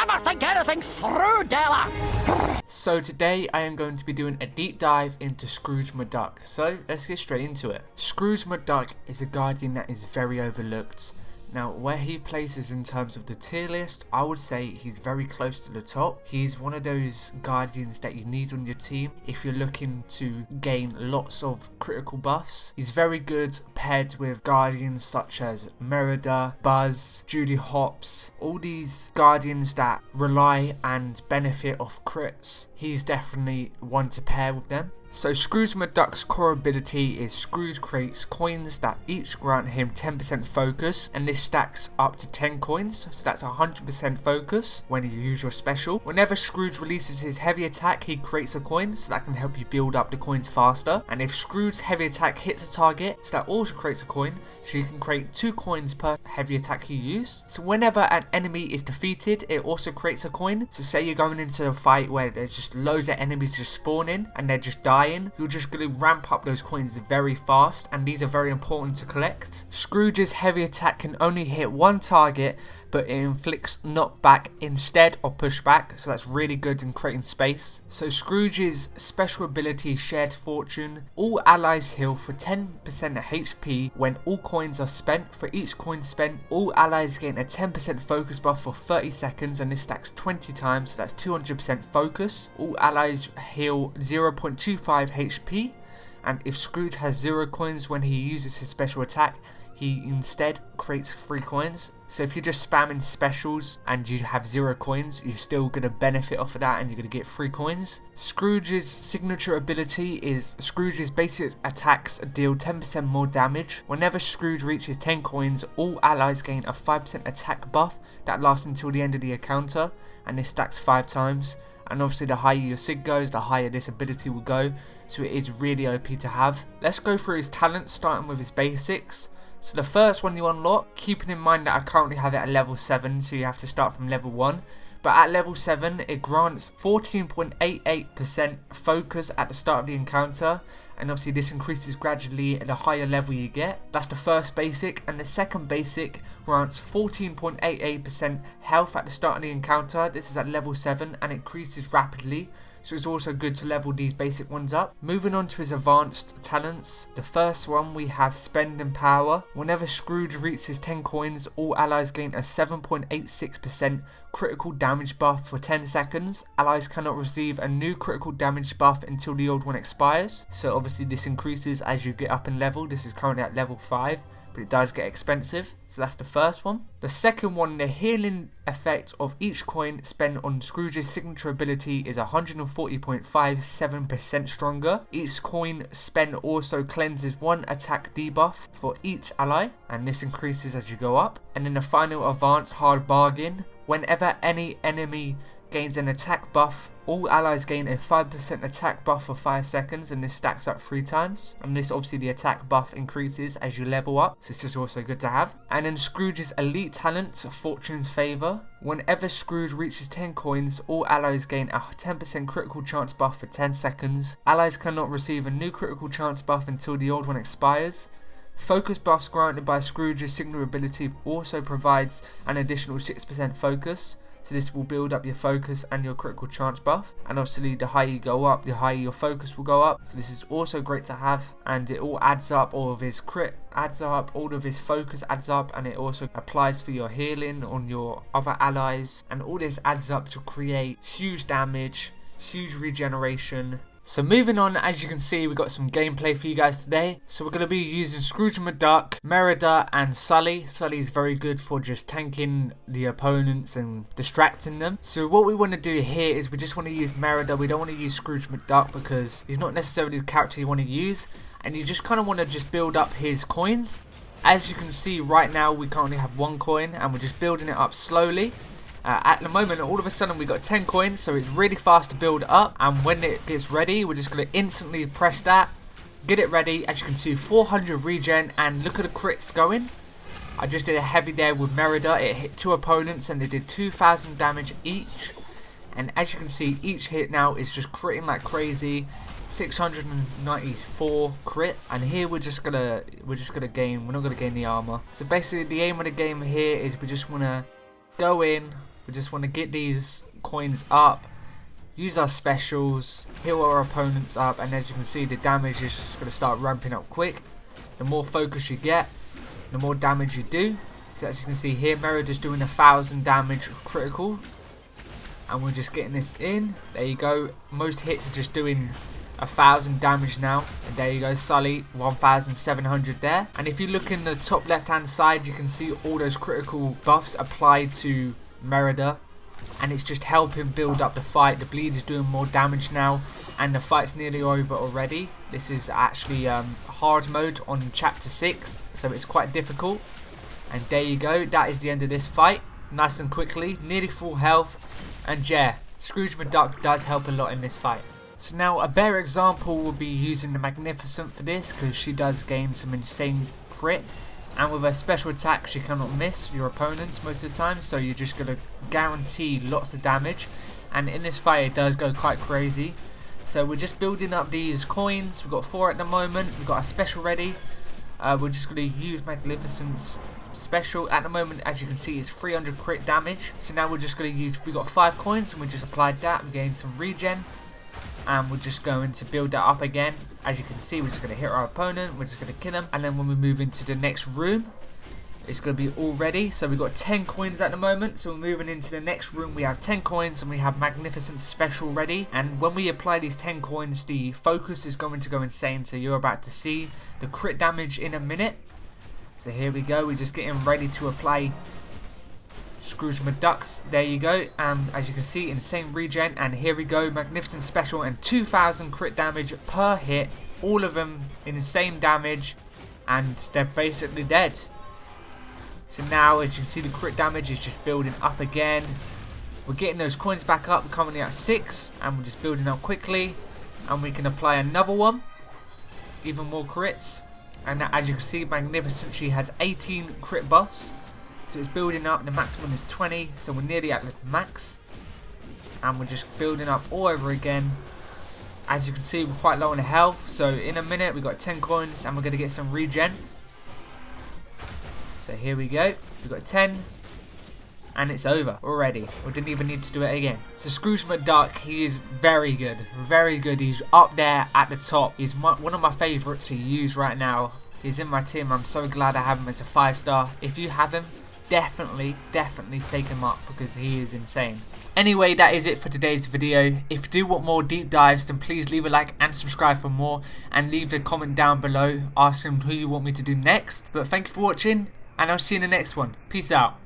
never think anything through, Della. So today I am going to be doing a deep dive into Scrooge McDuck. So let's get straight into it. Scrooge McDuck is a guardian that is very overlooked. Now, where he places in terms of the tier list, I would say he's very close to the top. He's one of those guardians that you need on your team if you're looking to gain lots of critical buffs. He's very good paired with guardians such as Merida, Buzz, Judy Hopps, all these guardians that rely and benefit off crits. He's definitely one to pair with them. So Scrooge McDuck's core ability is Scrooge creates coins that each grant him 10% focus, and this stacks up to 10 coins, so that's 100% focus when you use your special. Whenever Scrooge releases his heavy attack, he creates a coin, so that can help you build up the coins faster. And if Scrooge's heavy attack hits a target, so that also creates a coin, so you can create 2 coins per heavy attack you use. So whenever an enemy is defeated, it also creates a coin. So say you're going into a fight where there's just loads of enemies just spawning and they're just dying, you're just going to ramp up those coins very fast, and these are very important to collect. Scrooge's heavy attack can only hit one target, but it inflicts knockback instead of pushback, so that's really good in creating space. So Scrooge's special ability Shared Fortune, all allies heal for 10% HP when all coins are spent. For each coin spent, all allies gain a 10% focus buff for 30 seconds, and this stacks 20 times, so that's 200% focus. All allies heal 0.25 HP, and if Scrooge has 0 coins when he uses his special attack, he instead creates 3 coins. So if you're just spamming specials and you have 0 coins, you're still going to benefit off of that and you're going to get 3 coins. Scrooge's signature ability is Scrooge's basic attacks deal 10% more damage. Whenever Scrooge reaches 10 coins, all allies gain a 5% attack buff that lasts until the end of the encounter, and this stacks 5 times. And obviously the higher your sig goes, the higher this ability will go, so it is really OP to have. Let's go through his talents, starting with his basics. So the first one you unlock, keeping in mind that I currently have it at level 7, so you have to start from level 1. But at level 7, it grants 14.88% focus at the start of the encounter, and obviously this increases gradually the higher level you get. That's the first basic, and the second basic grants 14.88% health at the start of the encounter. This is at level 7 and increases rapidly, so it's also good to level these basic ones up. Moving on to his advanced talents, the first one we have Spend and Power. Whenever Scrooge reaches 10 coins, all allies gain a 7.86% critical damage buff for 10 seconds. Allies cannot receive a new critical damage buff until the old one expires, so obviously this increases as you get up in level. This is currently at level 5. But it does get expensive, so that's the first one. The second one, the healing effect of each coin spent on Scrooge's signature ability is 140.57% stronger. Each coin spent also cleanses 1 attack debuff for each ally, and this increases as you go up. And then the final advanced Hard Bargain, whenever any enemy gains an attack buff, all allies gain a 5% attack buff for 5 seconds, and this stacks up 3 times. And this obviously the attack buff increases as you level up, so this is also good to have. And then Scrooge's elite talent, Fortune's Favour. Whenever Scrooge reaches 10 coins, all allies gain a 10% critical chance buff for 10 seconds. Allies cannot receive a new critical chance buff until the old one expires. Focus buffs granted by Scrooge's signature ability also provides an additional 6% focus. So this will build up your focus and your critical chance buff. And obviously the higher you go up, the higher your focus will go up. So this is also great to have. And it all adds up, all of his crit adds up, all of his focus adds up. And it also applies for your healing on your other allies. And all this adds up to create huge damage, huge regeneration. So moving on, as you can see, we got some gameplay for you guys today. So we're going to be using Scrooge McDuck, Merida and Sully. Sully is very good for just tanking the opponents and distracting them. So what we want to do here is we just want to use Merida. We don't want to use Scrooge McDuck because he's not necessarily the character you want to use. And you just kind of want to just build up his coins. As you can see right now, we currently have 1 coin and we're just building it up slowly. At the moment, all of a sudden we got 10 coins, so it's really fast to build up. And when it gets ready, we're just going to instantly press that, get it ready. As you can see, 400 regen, and look at the crits going. I just did a heavy there with Merida. It hit 2 opponents and they did 2,000 damage each. And as you can see, each hit now is just critting like crazy. 694 crit, and here we're just gonna gain. We're not gonna gain the armor. So basically, the aim of the game here is we just wanna go in, We just want to get these coins up, use our specials, heal our opponents up, and as you can see, the damage is just going to start ramping up quick. The more focus you get, the more damage you do. So as you can see here, Merida's doing 1,000 damage critical, and we're just getting this in. There you go. Most hits are just doing 1,000 damage now, and there you go, Sully 1,700 there. And if you look in the top left hand side, you can see all those critical buffs applied to Merida, and it's just helping build up the fight. The bleed is doing more damage now, and the fight's nearly over already. This is actually hard mode on chapter 6, so it's quite difficult. And there you go, that is the end of this fight. Nice and quickly, nearly full health. And yeah, Scrooge McDuck does help a lot in this fight. So now a better example will be using the Magnificent for this, because she does gain some insane crit. And with her special attack, she cannot miss your opponents most of the time, so you're just going to guarantee lots of damage. And in this fight, it does go quite crazy. So we're just building up these coins. We've got 4 at the moment. We've got a special ready. We're just going to use Magnificent's special. At the moment, as you can see, it's 300 crit damage. So now we're just going to use, we got 5 coins and we just applied that. We gained some regen. And we're just going to build that up again. As you can see, we're just going to hit our opponent. We're just going to kill him. And then when we move into the next room, it's going to be all ready. So we've got 10 coins at the moment. So we're moving into the next room. We have 10 coins and we have Magnificent special ready. And when we apply these 10 coins, the focus is going to go insane. So you're about to see the crit damage in a minute. So here we go. We're just getting ready to apply Scrooge McDucks. There you go. As you can see, insane regen. And here we go. Magnificent special and 2,000 crit damage per hit. All of them insane damage. And they're basically dead. So now, as you can see, the crit damage is just building up again. We're getting those coins back up. We're currently at 6. And we're just building up quickly. And we can apply another one. Even more crits. And as you can see, Magnificent, she has 18 crit buffs. So it's building up. The maximum is 20. So we're nearly at the max. And we're just building up all over again. As you can see, we're quite low on health. So in a minute, we've got 10 coins. And we're going to get some regen. So here we go. We've got 10. And it's over already. We didn't even need to do it again. So Scrooge McDuck, he is very good. Very good. He's up there at the top. He's one of my favourites to use right now. He's in my team. I'm so glad I have him as a 5-star. If you have him, definitely take him up, because he is insane. Anyway, that is it for today's video. If you do want more deep dives, then please leave a like and subscribe for more. And leave a comment down below asking who you want me to do next. But thank you for watching. And I'll see you in the next one. Peace out.